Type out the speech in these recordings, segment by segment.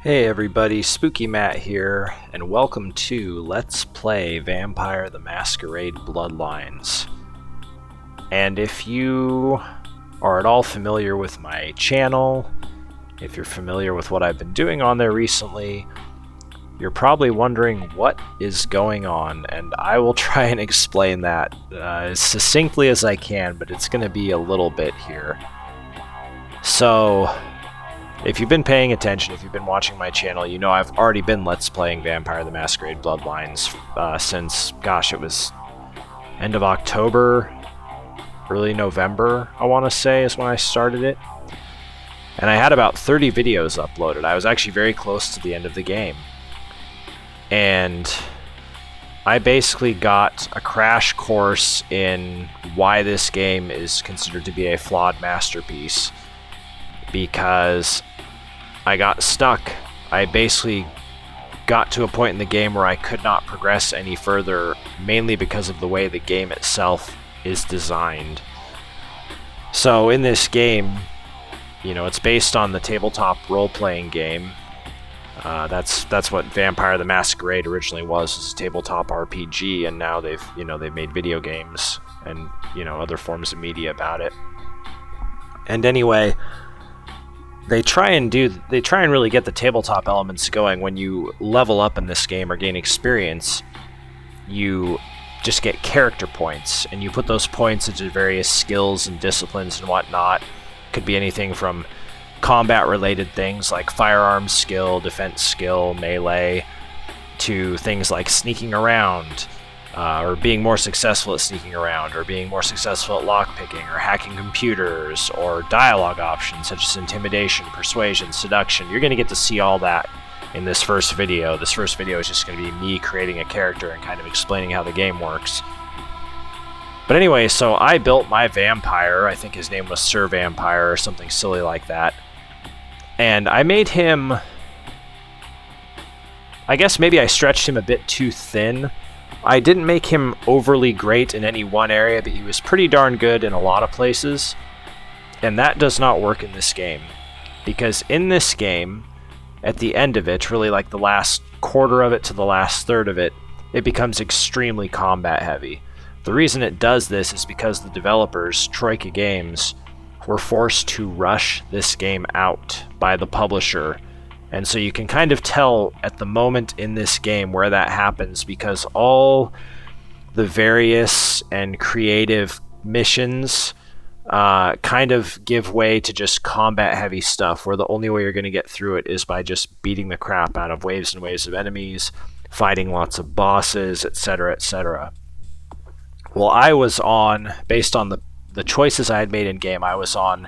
Hey everybody, Spooky Matt here, and welcome to Let's Play Vampire the Masquerade Bloodlines. And if you are at all familiar with my channel, if you're familiar with what I've been doing on there recently, you're probably wondering what is going on, and I will try and explain that as succinctly as I can, but it's going to be a little bit here. So, if you've been paying attention, if you've been watching my channel, you know I've already been Let's Playing Vampire the Masquerade Bloodlines since, gosh, it was end of October, early November, I want to say, is when I started it. And I had about 30 videos uploaded. I was actually very close to the end of the game. And I basically got a crash course in why this game is considered to be a flawed masterpiece. Because I got stuck. I basically got to a point in the game where I could not progress any further, mainly because of the way the game itself is designed. So in this game, you know, it's based on the tabletop role-playing game. That's what Vampire the Masquerade originally was a tabletop RPG, and now they've made video games and, other forms of media about it. And anyway, They try and really get the tabletop elements going. When you level up in this game or gain experience, you just get character points, and you put those points into various skills and disciplines and whatnot. Could be anything from combat-related things like firearms skill, defense skill, melee, to things like sneaking around, or being more successful at sneaking around, or being more successful at lockpicking, or hacking computers, or dialogue options such as intimidation, persuasion, seduction. You're going to get to see all that in this first video. This first video is just going to be me creating a character and kind of explaining how the game works. But anyway, so I built my vampire. I think his name was Sir Vampire or something silly like that. And I made him... I guess maybe I stretched him a bit too thin. I didn't make him overly great in any one area, but he was pretty darn good in a lot of places. And that does not work in this game. Because in this game, at the end of it, really like the last quarter of it to the last third of it, it becomes extremely combat heavy. The reason it does this is because the developers, Troika Games, were forced to rush this game out by the publisher. And so you can kind of tell at the moment in this game where that happens, because all the various and creative missions kind of give way to just combat-heavy stuff, where the only way you're going to get through it is by just beating the crap out of waves and waves of enemies, fighting lots of bosses, etc., etc. Well, I was on, based on the choices I had made in-game, I was on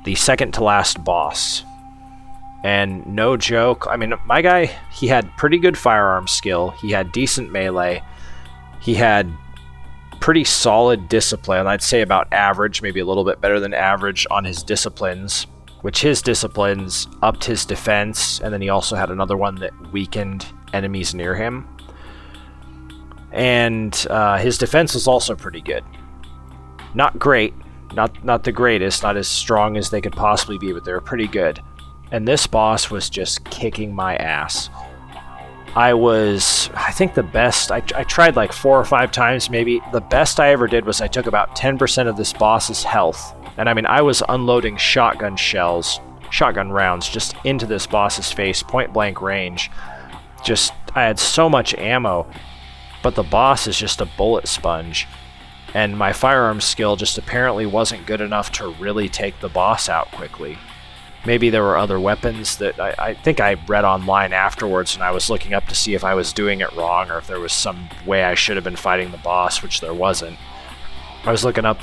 the second-to-last boss. And no joke, I mean, my guy, he had pretty good firearm skill, he had decent melee, he had pretty solid discipline, I'd say about average, maybe a little bit better than average on his disciplines, which his disciplines upped his defense, and then he also had another one that weakened enemies near him. And his defense was also pretty good. Not great, not the greatest, not as strong as they could possibly be, but they were pretty good. And this boss was just kicking my ass. I think the best, I tried like 4 or 5 times maybe. The best I ever did was I took about 10% of this boss's health. And I mean, I was unloading shotgun rounds just into this boss's face, point blank range. I had so much ammo, but the boss is just a bullet sponge. And my firearm skill just apparently wasn't good enough to really take the boss out quickly. Maybe there were other weapons that I think I read online afterwards, and I was looking up to see if I was doing it wrong or if there was some way I should have been fighting the boss, which there wasn't. I was looking up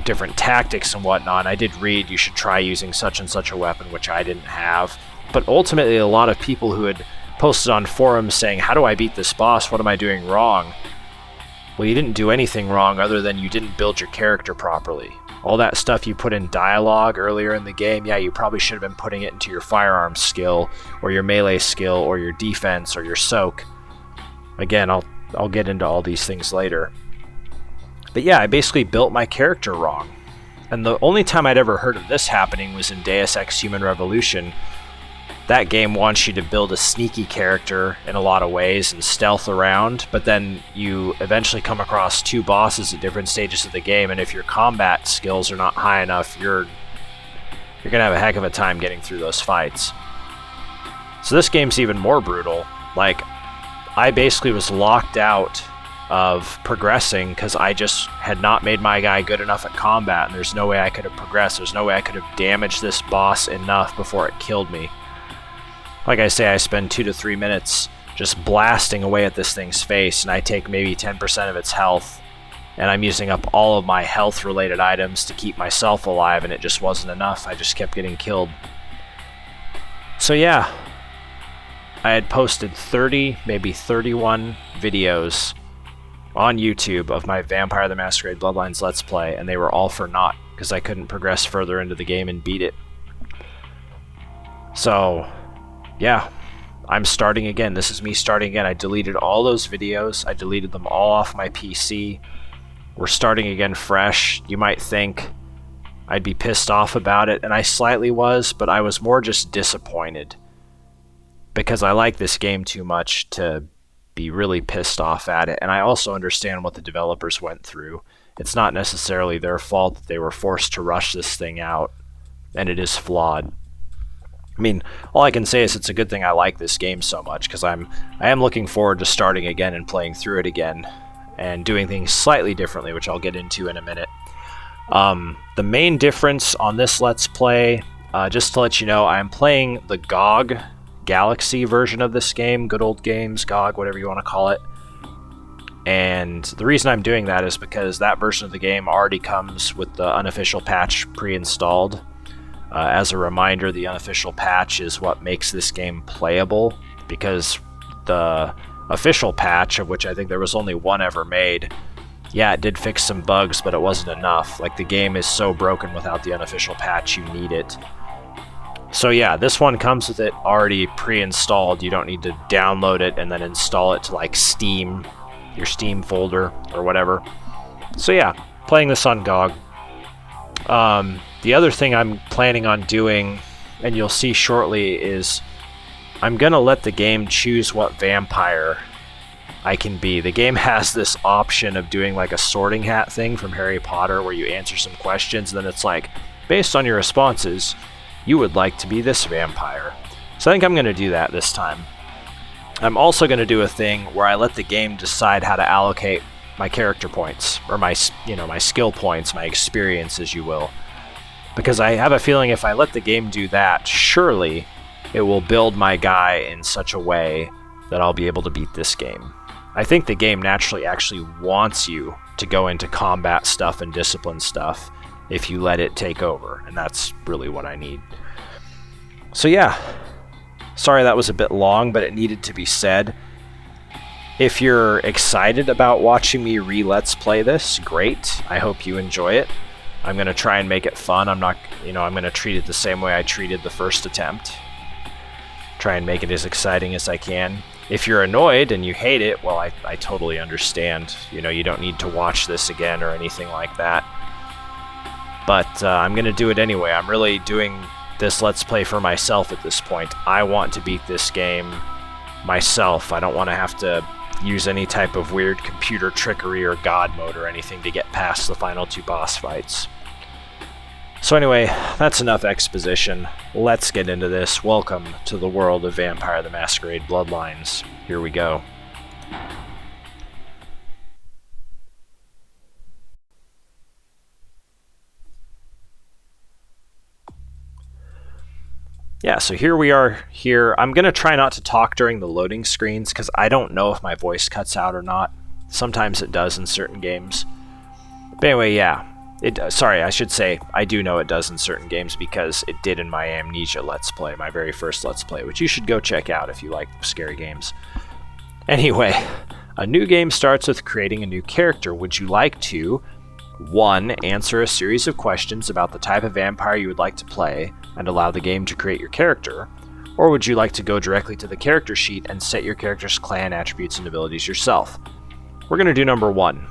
different tactics and whatnot, and I did read you should try using such and such a weapon, which I didn't have. But ultimately, a lot of people who had posted on forums saying, how do I beat this boss? What am I doing wrong? Well, you didn't do anything wrong other than you didn't build your character properly. All that stuff you put in dialogue earlier in the game, yeah, you probably should have been putting it into your firearm skill, or your melee skill, or your defense, or your soak. Again, I'll get into all these things later. But yeah, I basically built my character wrong. And the only time I'd ever heard of this happening was in Deus Ex Human Revolution, that game wants you to build a sneaky character in a lot of ways and stealth around, but then you eventually come across two bosses at different stages of the game, and if your combat skills are not high enough, you're gonna have a heck of a time getting through those fights. So this game's even more brutal. Like, I basically was locked out of progressing because I just had not made my guy good enough at combat, and there's no way I could have progressed. There's no way I could have damaged this boss enough before it killed me. Like I say, I spend 2 to 3 minutes just blasting away at this thing's face, and I take maybe 10% of its health, and I'm using up all of my health related items to keep myself alive, and it just wasn't enough. I just kept getting killed. So yeah, I had posted 30, maybe 31 videos on YouTube of my Vampire the Masquerade Bloodlines Let's Play, and they were all for naught because I couldn't progress further into the game and beat it. So yeah, I'm starting again. This is me starting again. I deleted all those videos. I deleted them all off my PC. We're starting again fresh. You might think I'd be pissed off about it, and I slightly was, but I was more just disappointed because I like this game too much to be really pissed off at it. And I also understand what the developers went through. It's not necessarily their fault that they were forced to rush this thing out, and it is flawed. I mean, all I can say is it's a good thing I like this game so much, because I am looking forward to starting again and playing through it again and doing things slightly differently, which I'll get into in a minute. The main difference on this Let's Play, just to let you know, I'm playing the GOG Galaxy version of this game, Good Old Games, GOG, whatever you want to call it. And the reason I'm doing that is because that version of the game already comes with the unofficial patch pre-installed. As a reminder, the unofficial patch is what makes this game playable, because the official patch, of which I think there was only one ever made, yeah, it did fix some bugs, but it wasn't enough. Like, the game is so broken without the unofficial patch, you need it. So yeah, this one comes with it already pre-installed. You don't need to download it and then install it to like Steam, your Steam folder or whatever. So yeah, playing this on GOG. The other thing I'm planning on doing, and you'll see shortly, is I'm gonna let the game choose what vampire I can be. The game has this option of doing like a sorting hat thing from Harry Potter, where you answer some questions and then it's like, based on your responses, you would like to be this vampire. So I think I'm going to do that this time. I'm also going to do a thing where I let the game decide how to allocate my character points, or my skill points, my experience, as you will. Because I have a feeling if I let the game do that, surely it will build my guy in such a way that I'll be able to beat this game. I think the game naturally actually wants you to go into combat stuff and discipline stuff if you let it take over, and that's really what I need. So yeah, sorry that was a bit long, but it needed to be said. If you're excited about watching me re-let's play this, great. I hope you enjoy it. I'm going to try and make it fun. I'm going to treat it the same way I treated the first attempt. Try and make it as exciting as I can. If you're annoyed and you hate it, well, I totally understand. You don't need to watch this again or anything like that. But I'm going to do it anyway. I'm really doing this Let's Play for myself at this point. I want to beat this game myself. I don't want to have to use any type of weird computer trickery or god mode or anything to get past the final 2 boss fights. So anyway, that's enough exposition. Let's get into this. Welcome to the world of Vampire the Masquerade Bloodlines. Here we go. Yeah, so here we are here. I'm going to try not to talk during the loading screens because I don't know if my voice cuts out or not. Sometimes it does in certain games. But anyway, yeah. Sorry, I should say I do know it does in certain games because it did in my Amnesia Let's Play, my very first Let's Play, which you should go check out if you like scary games. Anyway, a new game starts with creating a new character. Would you like to 1. Answer a series of questions about the type of vampire you would like to play and allow the game to create your character? Or would you like to go directly to the character sheet and set your character's clan attributes and abilities yourself? We're going to do number 1.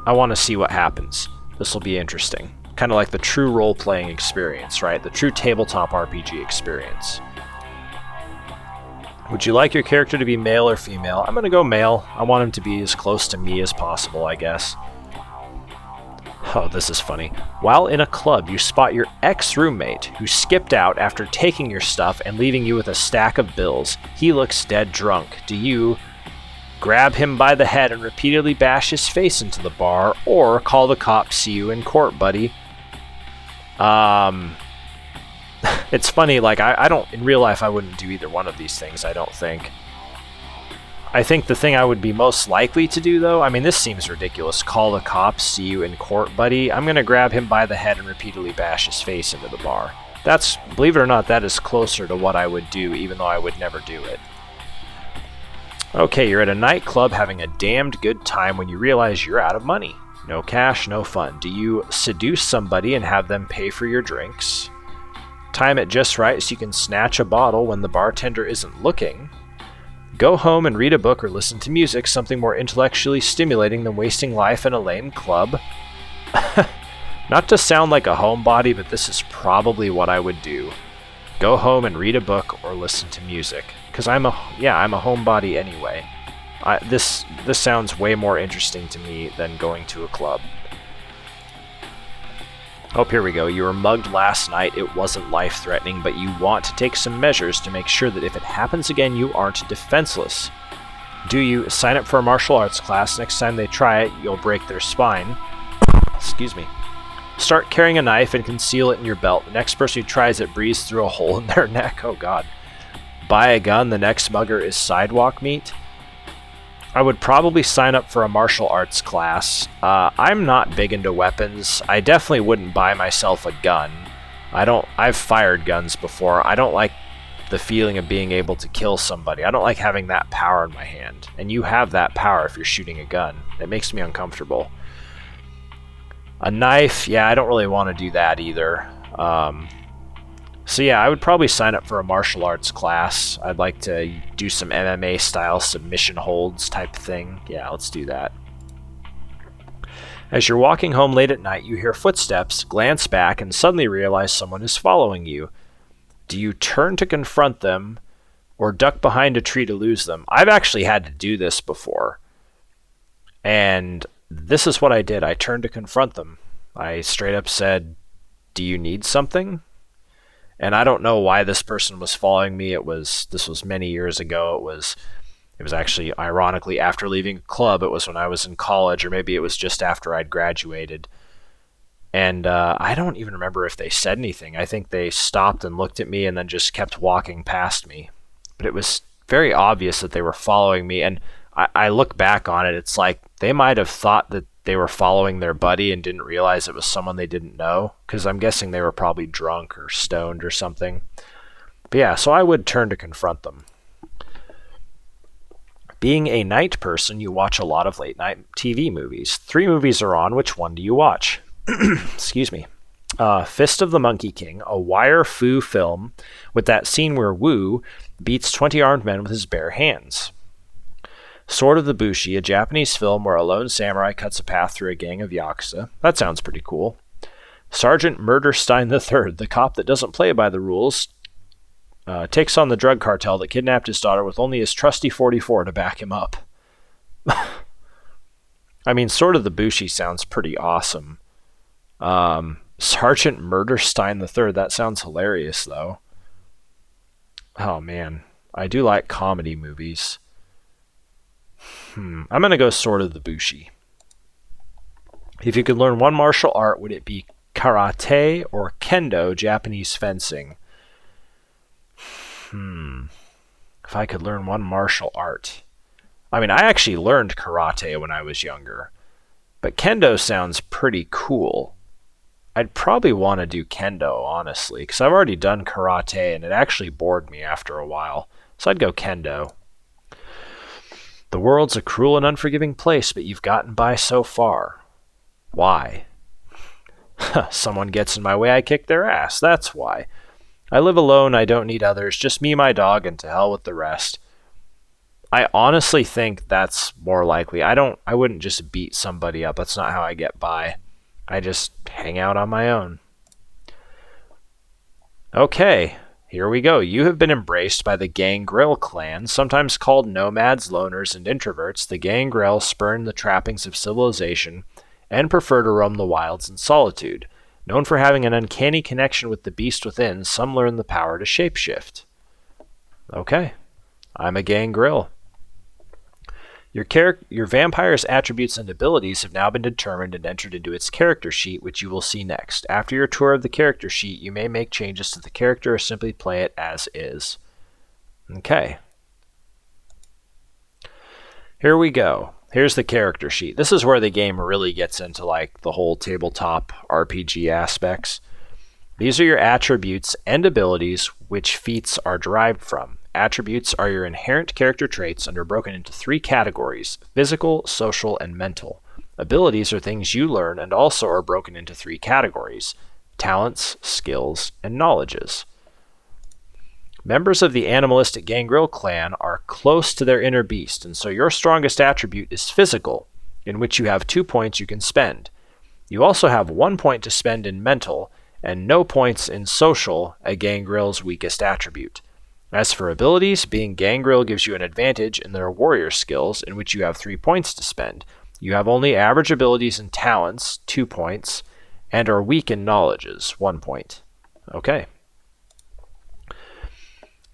I want to see what happens. This will be interesting. Kind of like the true role-playing experience, right? The true tabletop RPG experience. Would you like your character to be male or female? I'm going to go male. I want him to be as close to me as possible, I guess. Oh, this is funny. While in a club, you spot your ex-roommate who skipped out after taking your stuff and leaving you with a stack of bills. He looks dead drunk. Do you grab him by the head and repeatedly bash his face into the bar, or call the cops, see you in court, buddy? It's funny, like, I don't, in real life, I wouldn't do either one of these things, I don't think. I think the thing I would be most likely to do, though, I mean, this seems ridiculous. Call the cops, see you in court, buddy. I'm going to grab him by the head and repeatedly bash his face into the bar. That's, believe it or not, that is closer to what I would do, even though I would never do it. Okay, you're at a nightclub having a damned good time when you realize you're out of money. No cash, no fun. Do you seduce somebody and have them pay for your drinks? Time it just right so you can snatch a bottle when the bartender isn't looking. Go home and read a book or listen to music, something more intellectually stimulating than wasting life in a lame club. Not to sound like a homebody, but this is probably what I would do. Go home and read a book or listen to music. Because I'm a homebody anyway. This sounds way more interesting to me than going to a club. Oh, here we go. You were mugged last night. It wasn't life-threatening, but you want to take some measures to make sure that if it happens again, you aren't defenseless. Do you sign up for a martial arts class? Next time they try it, you'll break their spine. Excuse me. Start carrying a knife and conceal it in your belt. The next person who tries it breathes through a hole in their neck. Oh, God. Buy a gun. The next mugger is sidewalk meat. I would probably sign up for a martial arts class. I'm not big into weapons. I definitely wouldn't buy myself a gun. I've fired guns before. I don't like the feeling of being able to kill somebody. I don't like having that power in my hand. And you have that power if you're shooting a gun. It makes me uncomfortable. A knife, yeah, I don't really want to do that either. So yeah, I would probably sign up for a martial arts class. I'd like to do some MMA style submission holds type thing. Yeah, let's do that. As you're walking home late at night, you hear footsteps, glance back, and suddenly realize someone is following you. Do you turn to confront them or duck behind a tree to lose them? I've actually had to do this before. And this is what I did. I turned to confront them. I straight up said, "Do you need something?" And I don't know why this person was following me. This was many years ago. It was actually, ironically, after leaving a club. It was when I was in college, or maybe it was just after I'd graduated. And I don't even remember if they said anything. I think they stopped and looked at me and then just kept walking past me. But it was very obvious that they were following me. And I look back on it, it's like they might have thought that they were following their buddy and didn't realize it was someone they didn't know, because I'm guessing they were probably drunk or stoned or something. But yeah, so I would turn to confront them. Being a night person, you watch a lot of late night TV movies. 3 movies are on. Which one do you watch? Excuse me. Fist of the Monkey King, a wire fu film with that scene where Wu beats 20 armed men with his bare hands. Sword of the Bushi, a Japanese film where a lone samurai cuts a path through a gang of yakuza. That sounds pretty cool. Sergeant Murderstein III, the cop that doesn't play by the rules, takes on the drug cartel that kidnapped his daughter with only his trusty .44 to back him up. I mean, Sword of the Bushi sounds pretty awesome. Sergeant Murderstein III, that sounds hilarious, though. Oh, man. I do like comedy movies. I'm going to go Sword of the Bushi. If you could learn one martial art, would it be karate or kendo, Japanese fencing? If I could learn one martial art. I mean, I actually learned karate when I was younger. But kendo sounds pretty cool. I'd probably want to do kendo, honestly, because I've already done karate and it actually bored me after a while. So I'd go kendo. The world's a cruel and unforgiving place, but you've gotten by so far. Why? Someone gets in my way, I kick their ass. That's why. I live alone, I don't need others, just me, my dog, and to hell with the rest. I honestly think that's more likely. I wouldn't just beat somebody up. That's not how I get by. I just hang out on my own. Okay. Here we go. You have been embraced by the Gangrel clan, sometimes called nomads, loners, and introverts. The Gangrel spurn the trappings of civilization and prefer to roam the wilds in solitude. Known for having an uncanny connection with the beast within, some learn the power to shapeshift. Okay, I'm a Gangrel. Your vampire's attributes and abilities have now been determined and entered into its character sheet, which you will see next. After your tour of the character sheet, you may make changes to the character or simply play it as is. Okay. Here we go. Here's the character sheet. This is where the game really gets into like the whole tabletop RPG aspects. These are your attributes and abilities, which feats are derived from. Attributes are your inherent character traits and are broken into 3 categories: physical, social, and mental. Abilities are things you learn and also are broken into 3 categories: talents, skills, and knowledges. Members of the animalistic Gangrel clan are close to their inner beast, and so your strongest attribute is physical, in which you have 2 points you can spend. You also have 1 point to spend in mental, and no points in social, a Gangrel's weakest attribute. As for abilities, being Gangrel gives you an advantage in their warrior skills, in which you have 3 points to spend. You have only average abilities and talents, 2 points, and are weak in knowledges, 1 point. Okay.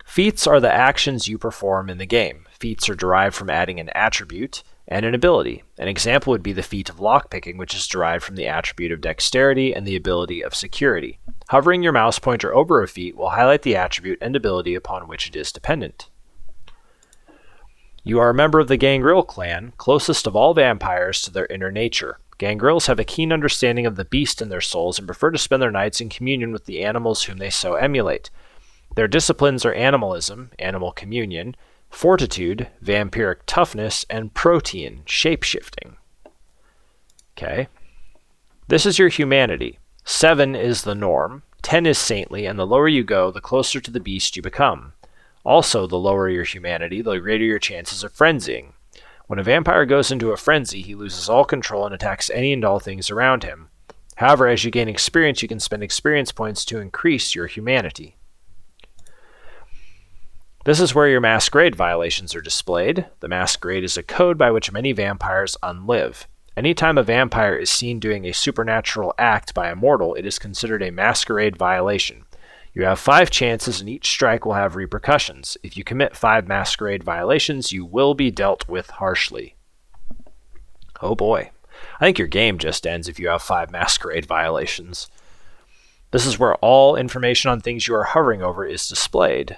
Feats are the actions you perform in the game. Feats are derived from adding an attribute and an ability. An example would be the feat of lockpicking, which is derived from the attribute of dexterity and the ability of security. Hovering your mouse pointer over a feat will highlight the attribute and ability upon which it is dependent. You are a member of the Gangrel clan, closest of all vampires to their inner nature. Gangrels have a keen understanding of the beast in their souls and prefer to spend their nights in communion with the animals whom they so emulate. Their disciplines are animalism, animal communion, fortitude, vampiric toughness, and protean, shapeshifting. Okay. This is your humanity. 7 is the norm, 10 is saintly, and the lower you go, the closer to the beast you become. Also, the lower your humanity, the greater your chances of frenzying. When a vampire goes into a frenzy, he loses all control and attacks any and all things around him. However, as you gain experience, you can spend experience points to increase your humanity. This is where your Masquerade violations are displayed. The Masquerade is a code by which many vampires unlive. Anytime a vampire is seen doing a supernatural act by a mortal, it is considered a Masquerade violation. You have 5 chances, and each strike will have repercussions. If you commit 5 Masquerade violations, you will be dealt with harshly. Oh boy. I think your game just ends if you have 5 Masquerade violations. This is where all information on things you are hovering over is displayed.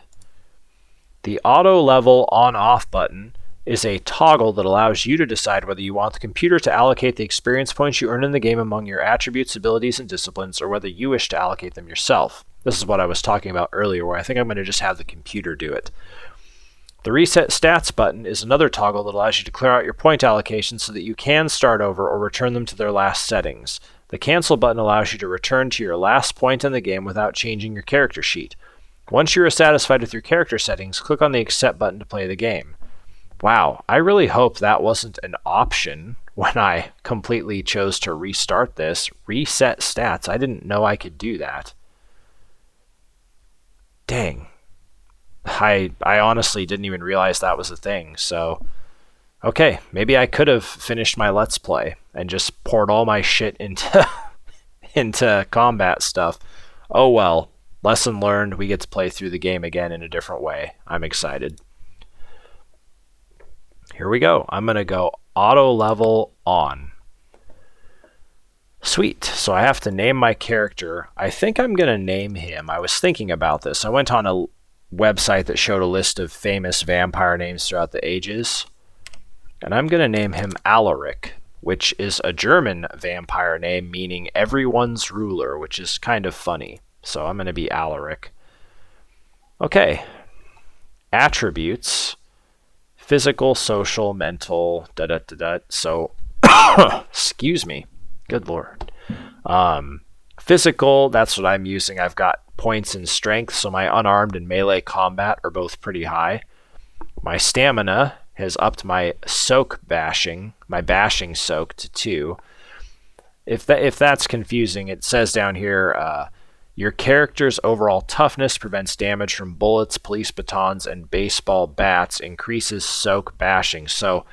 The auto level on-off button is a toggle that allows you to decide whether you want the computer to allocate the experience points you earn in the game among your attributes, abilities, and disciplines, or whether you wish to allocate them yourself. This is what I was talking about earlier, where I think I'm going to just have the computer do it. The Reset Stats button is another toggle that allows you to clear out your point allocations so that you can start over or return them to their last settings. The Cancel button allows you to return to your last point in the game without changing your character sheet. Once you are satisfied with your character settings, click on the Accept button to play the game. Wow, I really hope that wasn't an option when I completely chose to restart this. Reset stats. I didn't know I could do that. Dang. I honestly didn't even realize that was a thing, so... Okay, maybe I could have finished my Let's Play and just poured all my shit into combat stuff. Oh well. Lesson learned, we get to play through the game again in a different way. I'm excited. Here we go. I'm going to go auto level on. Sweet. So I have to name my character. I think I'm going to name him. I was thinking about this. I went on a website that showed a list of famous vampire names throughout the ages. And I'm going to name him Alaric, which is a German vampire name meaning everyone's ruler, which is kind of funny. So I'm going to be Alaric. Okay. Attributes. Physical, social, mental, da-da-da-da. So, excuse me. Good lord. Physical, that's what I'm using. I've got points in strength, so my unarmed and melee combat are both pretty high. My stamina has upped my soak bashing, my bashing soak to 2. If that's confusing, it says down here, Your character's overall toughness prevents damage from bullets, police batons, and baseball bats, increases soak bashing. So,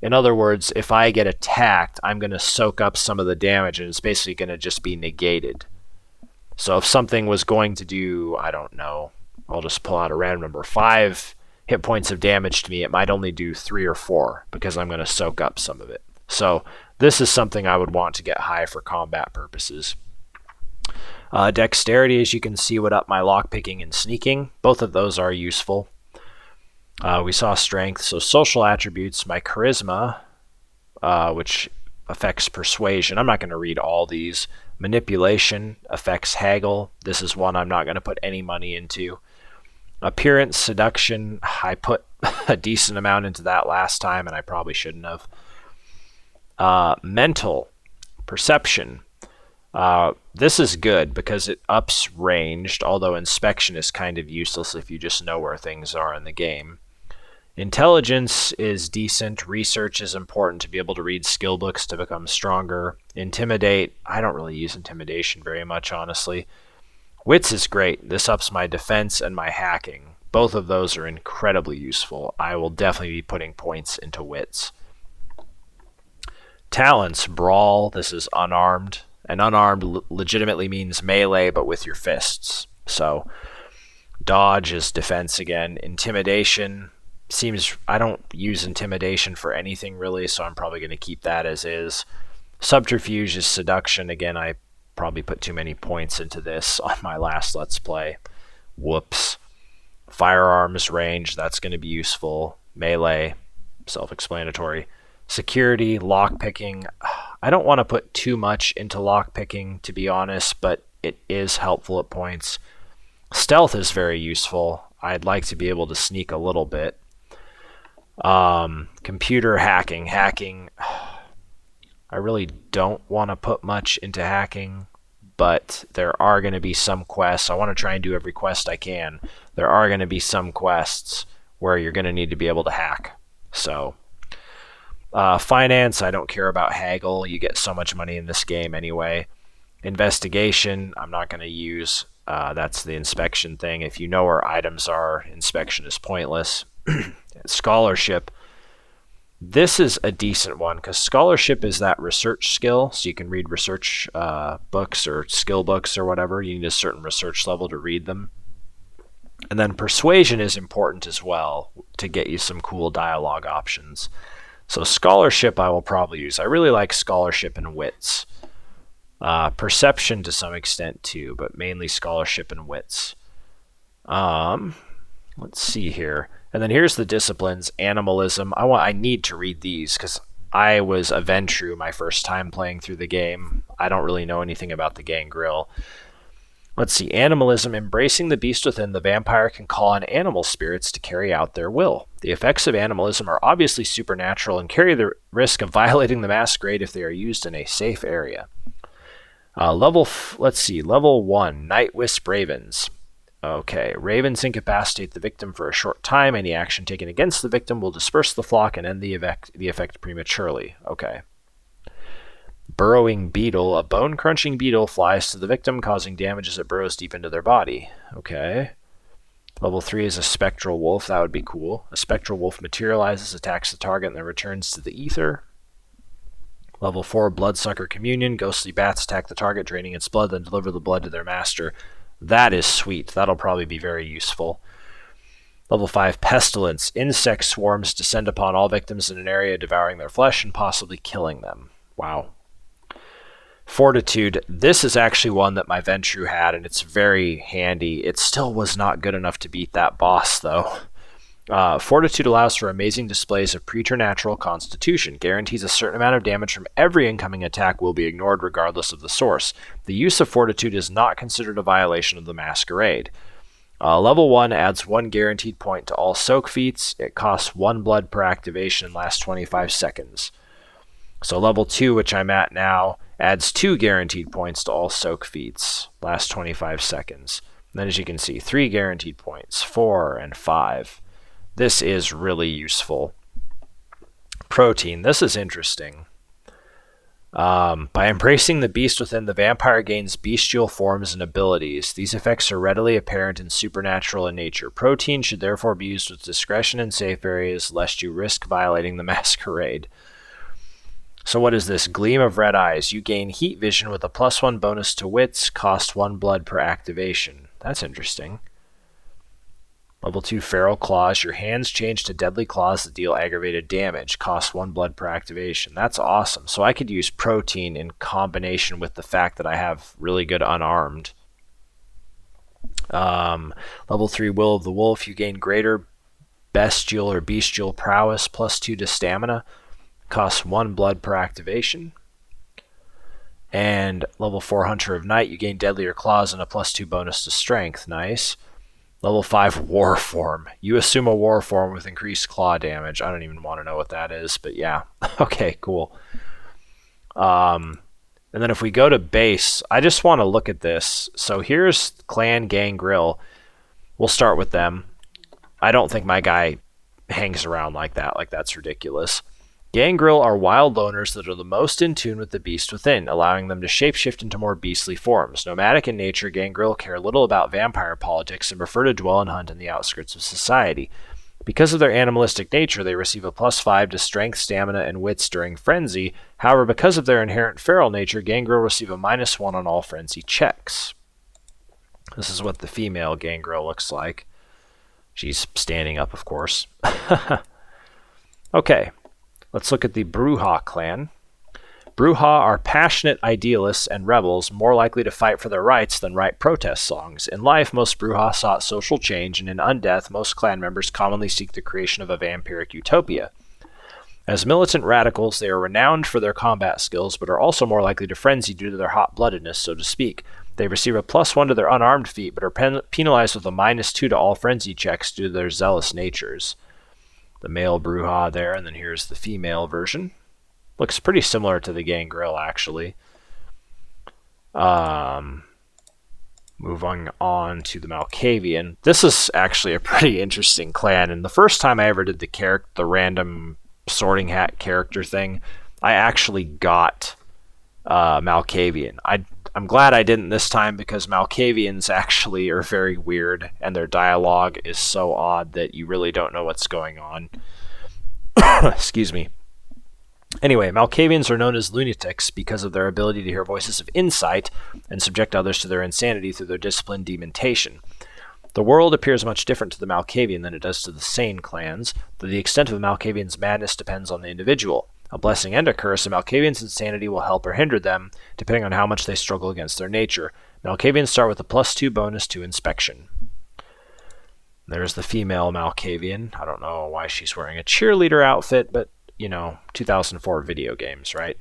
in other words, if I get attacked, I'm going to soak up some of the damage, and it's basically going to just be negated. So if something was going to do, I don't know, I'll just pull out a random number, 5 hit points of damage to me, it might only do 3 or 4 because I'm going to soak up some of it. So this is something I would want to get high for combat purposes. Dexterity, as you can see, would up my lockpicking and sneaking. Both of those are useful. We saw strength, so social attributes, my charisma, which affects persuasion. I'm not going to read all these. Manipulation affects haggle. This is one I'm not going to put any money into. Appearance, seduction, I put a decent amount into that last time, and I probably shouldn't have. Mental, perception. This is good because it ups ranged, although inspection is kind of useless if you just know where things are in the game. Intelligence is decent. Research is important to be able to read skill books to become stronger. Intimidate, I don't really use intimidation very much, honestly. Wits is great. This ups my defense and my hacking. Both of those are incredibly useful. I will definitely be putting points into wits. Talents, brawl, this is unarmed. And unarmed legitimately means melee, but with your fists. So, dodge is defense again. Intimidation seems, I don't use intimidation for anything really, so I'm probably going to keep that as is. Subterfuge is seduction. Again, I probably put too many points into this on my last Let's Play. Whoops. Firearms, range, that's going to be useful. Melee, self-explanatory. Security, lockpicking. I don't want to put too much into lockpicking, to be honest, but it is helpful at points. Stealth is very useful. I'd like to be able to sneak a little bit. Computer hacking. Hacking, I really don't want to put much into hacking, but there are going to be some quests. I want to try and do every quest I can. There are going to be some quests where you're going to need to be able to hack. So, finance, I don't care about haggle. You get so much money in this game anyway. Investigation, I'm not going to use. That's the inspection thing. If you know where items are, inspection is pointless. Scholarship. This is a decent one because scholarship is that research skill, so you can read research books or skill books or whatever. You need a certain research level to read them. And then persuasion is important as well to get you some cool dialogue options. So scholarship I will probably use. I really like scholarship and wits. Perception to some extent too, but mainly scholarship and wits. Let's see here. And then here's the disciplines. Animalism. I need to read these because I was a Ventru my first time playing through the game. I don't really know anything about the Gangrel. Let's see. Animalism. Embracing the beast within, the vampire can call on animal spirits to carry out their will. The effects of animalism are obviously supernatural and carry the risk of violating the masquerade if they are used in a safe area. Level 1, Night Wisp Ravens. Okay, ravens incapacitate the victim for a short time. Any action taken against the victim will disperse the flock and end the effect prematurely. Okay. Burrowing beetle. A bone-crunching beetle flies to the victim, causing damage as it burrows deep into their body. Okay. Level 3 is a spectral wolf. That would be cool. A spectral wolf materializes, attacks the target, and then returns to the ether. Level 4, Bloodsucker Communion. Ghostly bats attack the target, draining its blood, then deliver the blood to their master. That is sweet. That'll probably be very useful. Level 5, Pestilence. Insect swarms descend upon all victims in an area, devouring their flesh and possibly killing them. Wow. Fortitude. This is actually one that my Ventru had, and it's very handy. It still was not good enough to beat that boss, though. Fortitude allows for amazing displays of preternatural constitution, guarantees a certain amount of damage from every incoming attack will be ignored regardless of the source. The use of Fortitude is not considered a violation of the Masquerade. Level 1 adds 1 guaranteed point to all soak feats. It costs 1 blood per activation and lasts 25 seconds. So level 2, which I'm at now, adds 2 guaranteed points to all soak feats. Lasts 25 seconds. And then as you can see, 3 guaranteed points, 4 and 5. This is really useful. Protein. This is interesting. By embracing the beast within, the vampire gains bestial forms and abilities. These effects are readily apparent and supernatural in nature. Protein should therefore be used with discretion in safe areas, lest you risk violating the masquerade. So what is this? Gleam of red eyes. You gain heat vision with a +1 bonus to wits, cost 1 blood per activation. That's interesting. Level 2 Feral Claws. Your hands change to deadly claws that deal aggravated damage. Cost 1 blood per activation. That's awesome. So I could use protein in combination with the fact that I have really good unarmed. Level 3 Will of the Wolf. You gain greater bestial or bestial prowess, +2 to stamina. Costs 1 blood per activation. And level 4 Hunter of Night. You gain deadlier claws and a +2 bonus to strength. Nice. Level 5 War Form. You assume a war form with increased claw damage. I don't even want to know what that is, but yeah. Okay, cool. And then if we go to base, I just want to look at this. So here's Clan Gangrel. We'll start with them. I don't think my guy hangs around like that. Like, that's ridiculous. Gangrel are wild loners that are the most in tune with the beast within, allowing them to shapeshift into more beastly forms. Nomadic in nature, Gangrel care little about vampire politics and prefer to dwell and hunt in the outskirts of society. Because of their animalistic nature, they receive a +5 to strength, stamina, and wits during frenzy. However, because of their inherent feral nature, Gangrel receive a -1 on all frenzy checks. This is what the female Gangrel looks like. She's standing up, of course. Okay. Let's look at the Brujah clan. Brujah are passionate idealists and rebels, more likely to fight for their rights than write protest songs. In life, most Brujah sought social change, and in undeath, most clan members commonly seek the creation of a vampiric utopia. As militant radicals, they are renowned for their combat skills, but are also more likely to frenzy due to their hot-bloodedness, so to speak. They receive a +1 to their unarmed feat, but are penalized with a -2 to all frenzy checks due to their zealous natures. The male Brujah there, and then here's the female version. Looks pretty similar to the Gangrel, actually. Moving on to the Malkavian. This is actually a pretty interesting clan, and the first time I ever did the random sorting hat character thing, I actually got Malkavian. I'm glad I didn't this time because Malkavians actually are very weird and their dialogue is so odd that you really don't know what's going on. Excuse me. Anyway, Malkavians are known as lunatics because of their ability to hear voices of insight and subject others to their insanity through their disciplined dementation. The world appears much different to the Malkavian than it does to the sane clans, though the extent of the Malkavian's madness depends on the individual. A blessing and a curse, a Malkavian's insanity will help or hinder them, depending on how much they struggle against their nature. Malkavians start with a +2 bonus to inspection. There's the female Malkavian. I don't know why she's wearing a cheerleader outfit, but, 2004 video games, right?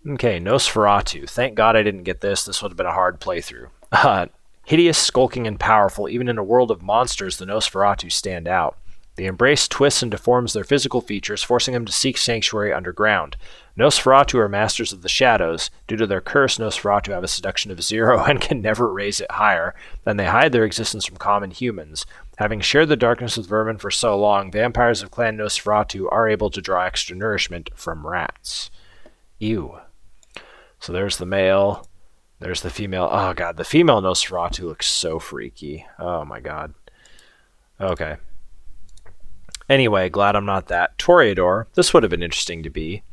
Okay, Nosferatu. Thank God I didn't get this. This would have been a hard playthrough. Hideous, skulking, and powerful, even in a world of monsters, the Nosferatu stand out. They embrace, twists, and deforms their physical features, forcing them to seek sanctuary underground. Nosferatu are masters of the shadows. Due to their curse, Nosferatu have a seduction of 0 and can never raise it higher, and they hide their existence from common humans. Having shared the darkness with vermin for so long, vampires of Clan Nosferatu are able to draw extra nourishment from rats. Ew. So there's the male. There's the female. Oh god, the female Nosferatu looks so freaky. Oh my god. Okay. Anyway, glad I'm not that. Toreador. This would have been interesting to be.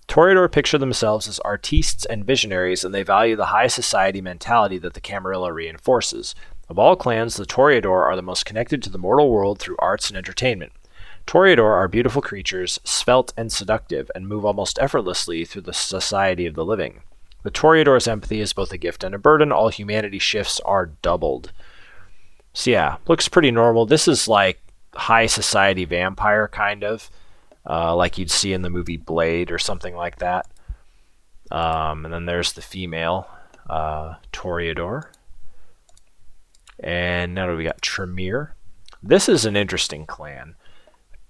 Toreador picture themselves as artistes and visionaries, and they value the high society mentality that the Camarilla reinforces. Of all clans, the Toreador are the most connected to the mortal world through arts and entertainment. Toreador are beautiful creatures, svelte and seductive, and move almost effortlessly through the society of the living. The Toreador's empathy is both a gift and a burden. All humanity shifts are doubled. So yeah, looks pretty normal. This is like high society vampire, kind of. Like you'd see in the movie Blade or something like that. And then there's the female Toreador. And now we got Tremere. This is an interesting clan.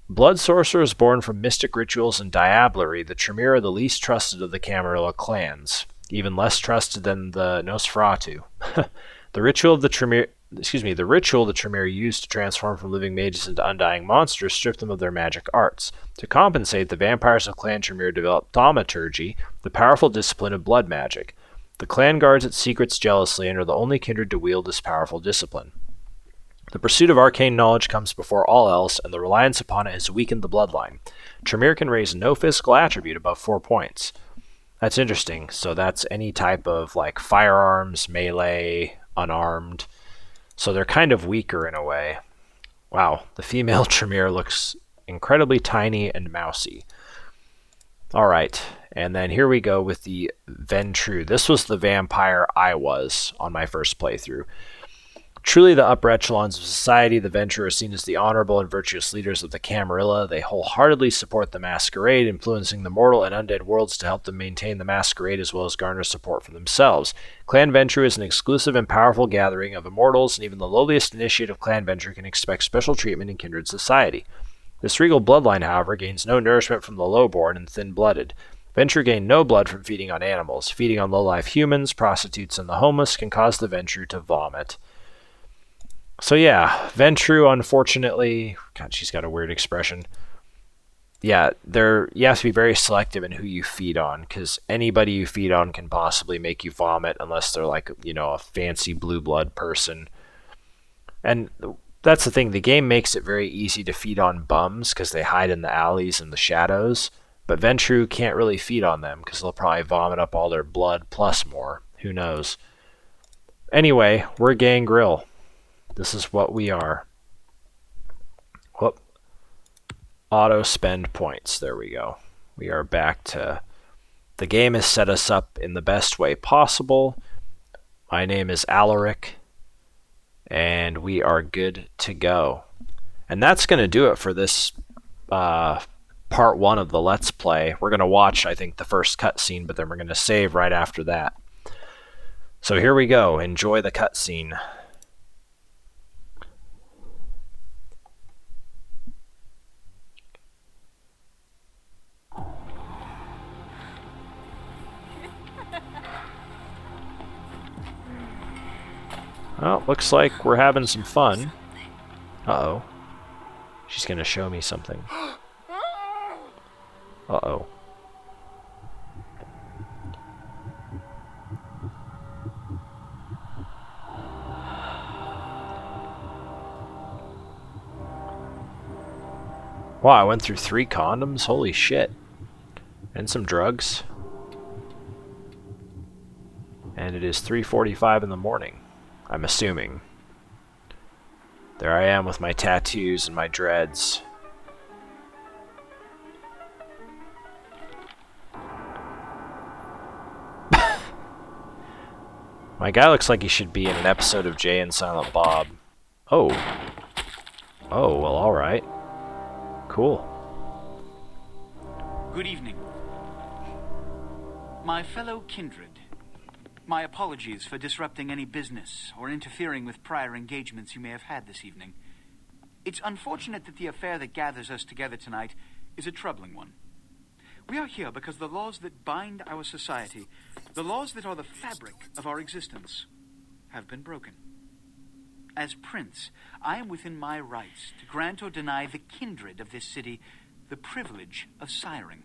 Blood sorcerers born from mystic rituals and diablerie, the Tremere are the least trusted of the Camarilla clans, even less trusted than the Nosferatu. The ritual of the Tremere the ritual the Tremere used to transform from living mages into undying monsters stripped them of their magic arts. To compensate, the vampires of Clan Tremere developed thaumaturgy, the powerful discipline of blood magic. The clan guards its secrets jealously and are the only kindred to wield this powerful discipline. The pursuit of arcane knowledge comes before all else, and the reliance upon it has weakened the bloodline. Tremere can raise no physical attribute above 4 points. That's interesting. So that's any type of like firearms, melee, unarmed. So they're kind of weaker in a way. Wow, the female Tremere looks incredibly tiny and mousy. Alright, and then here we go with the Ventru. This was the vampire I was on my first playthrough. Truly the upper echelons of society, the Ventru are seen as the honorable and virtuous leaders of the Camarilla. They wholeheartedly support the Masquerade, influencing the mortal and undead worlds to help them maintain the Masquerade as well as garner support for themselves. Clan Ventru is an exclusive and powerful gathering of immortals, and even the lowliest initiate of Clan Ventru can expect special treatment in kindred society. This regal bloodline, however, gains no nourishment from the lowborn and thin-blooded. Ventru gain no blood from feeding on animals. Feeding on low-life humans, prostitutes, and the homeless can cause the Ventru to vomit. So yeah, Ventru, unfortunately, God, she's got a weird expression. Yeah, you have to be very selective in who you feed on, because anybody you feed on can possibly make you vomit unless they're like, a fancy blue blood person. And that's the thing, the game makes it very easy to feed on bums because they hide in the alleys and the shadows, but Ventru can't really feed on them because they'll probably vomit up all their blood plus more. Who knows? Anyway, we're Gangrel. This is what we are. Whoop. Auto spend points. There we go. We are back to... The game has set us up in the best way possible. My name is Alaric, and we are good to go. And that's going to do it for this part 1 of the Let's Play. We're going to watch, I think, the first cutscene, but then we're going to save right after that. So here we go. Enjoy the cutscene. Well, looks like we're having some fun. Uh-oh. She's gonna show me something. Uh-oh. Wow, I went through 3 condoms? Holy shit. And some drugs. And it is 3:45 in the morning. I'm assuming. There I am with my tattoos and my dreads. My guy looks like he should be in an episode of Jay and Silent Bob. Oh. Oh, well, alright. Cool. Good evening. My fellow kindred. My apologies for disrupting any business or interfering with prior engagements you may have had this evening. It's unfortunate that the affair that gathers us together tonight is a troubling one. We are here because the laws that bind our society, the laws that are the fabric of our existence, have been broken. As Prince, I am within my rights to grant or deny the kindred of this city the privilege of siring.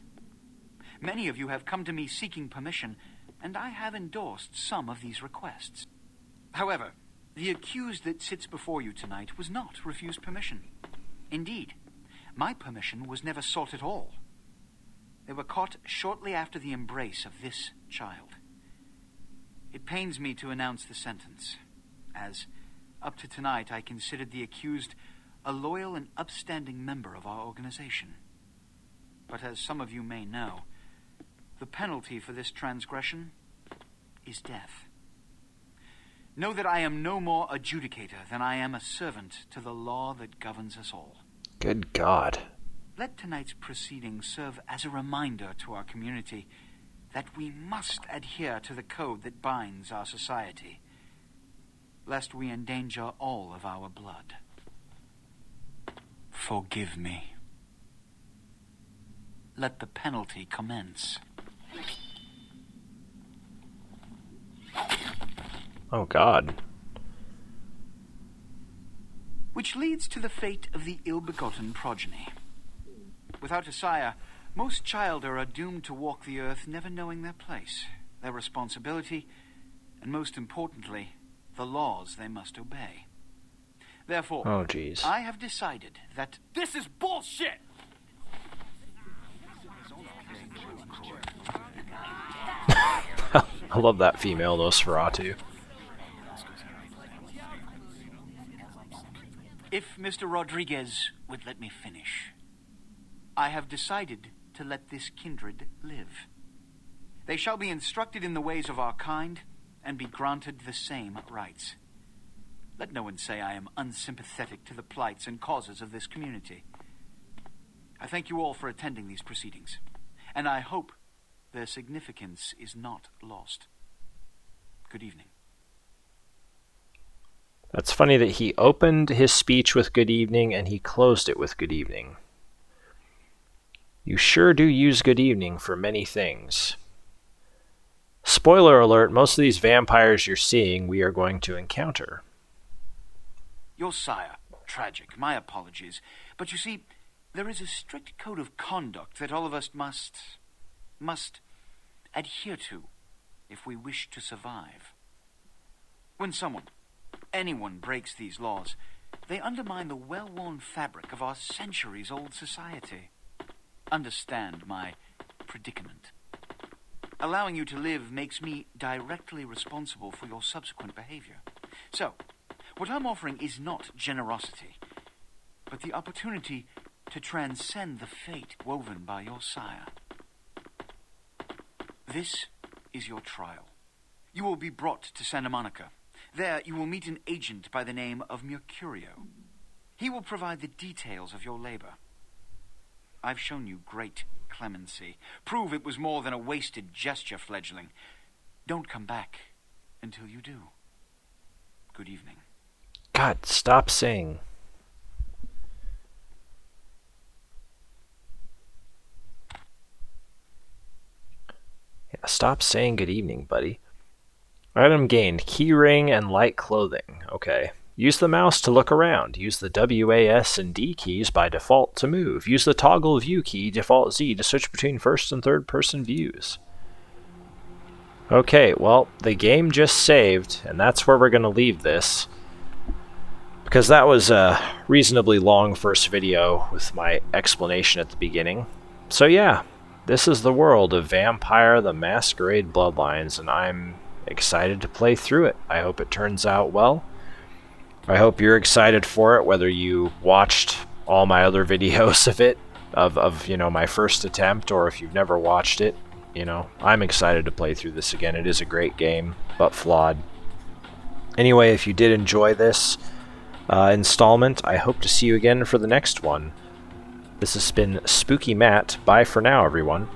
Many of you have come to me seeking permission, and I have endorsed some of these requests. However, the accused that sits before you tonight was not refused permission. Indeed, my permission was never sought at all. They were caught shortly after the embrace of this child. It pains me to announce the sentence, as up to tonight I considered the accused a loyal and upstanding member of our organization. But as some of you may know, the penalty for this transgression is death. Know that I am no more adjudicator than I am a servant to the law that governs us all. Good God. Let tonight's proceedings serve as a reminder to our community that we must adhere to the code that binds our society, lest we endanger all of our blood. Forgive me. Let the penalty commence. Oh God. which leads to the fate of the ill-begotten progeny. Without a sire, most childer are doomed to walk the earth never knowing their place, their responsibility, and most importantly, the laws they must obey. Therefore, oh, geez. I have decided that This is bullshit! I love that female Nosferatu. if Mr. Rodriguez would let me finish, I have decided to let this kindred live. They shall be instructed in the ways of our kind and be granted the same rights. Let no one say I am unsympathetic to the plights and causes of this community. I thank you all for attending these proceedings, and I hope their significance is not lost. Good evening. That's funny that he opened his speech with good evening and he closed it with good evening. You sure do use good evening for many things. Spoiler alert, most of these vampires you're seeing we are going to encounter. Your sire, tragic, my apologies. But you see, there is a strict code of conduct that all of us must adhere to if we wish to survive. When anyone breaks these laws, they undermine the well-worn fabric of our centuries-old society. Understand my predicament. Allowing you to live makes me directly responsible for your subsequent behavior. So, what I'm offering is not generosity, but the opportunity to transcend the fate woven by your sire. This is your trial. You will be brought to Santa Monica. There you will meet an agent by the name of Mercurio. He will provide the details of your labor. I've shown you great clemency. Prove it was more than a wasted gesture, fledgling. Don't come back until you do. Good evening. God, stop saying. Yeah, stop saying good evening, buddy. Item gained, keyring and light clothing. Okay. Use the mouse to look around. Use the W, A, S, and D keys by default to move. Use the toggle view key, default Z, to switch between first and third person views. Okay, well, the game just saved, and that's where we're going to leave this. Because that was a reasonably long first video with my explanation at the beginning. So yeah, this is the world of Vampire the Masquerade Bloodlines, and I'm excited to play through it. I hope it turns out well. I hope you're excited for it, whether you watched all my other videos of it, of you know, my first attempt, or if you've never watched it. You know, I'm excited to play through this again. It is a great game, but flawed. Anyway, if you did enjoy this installment, I hope to see you again for the next one. This has been Spooky Matt. Bye for now, everyone.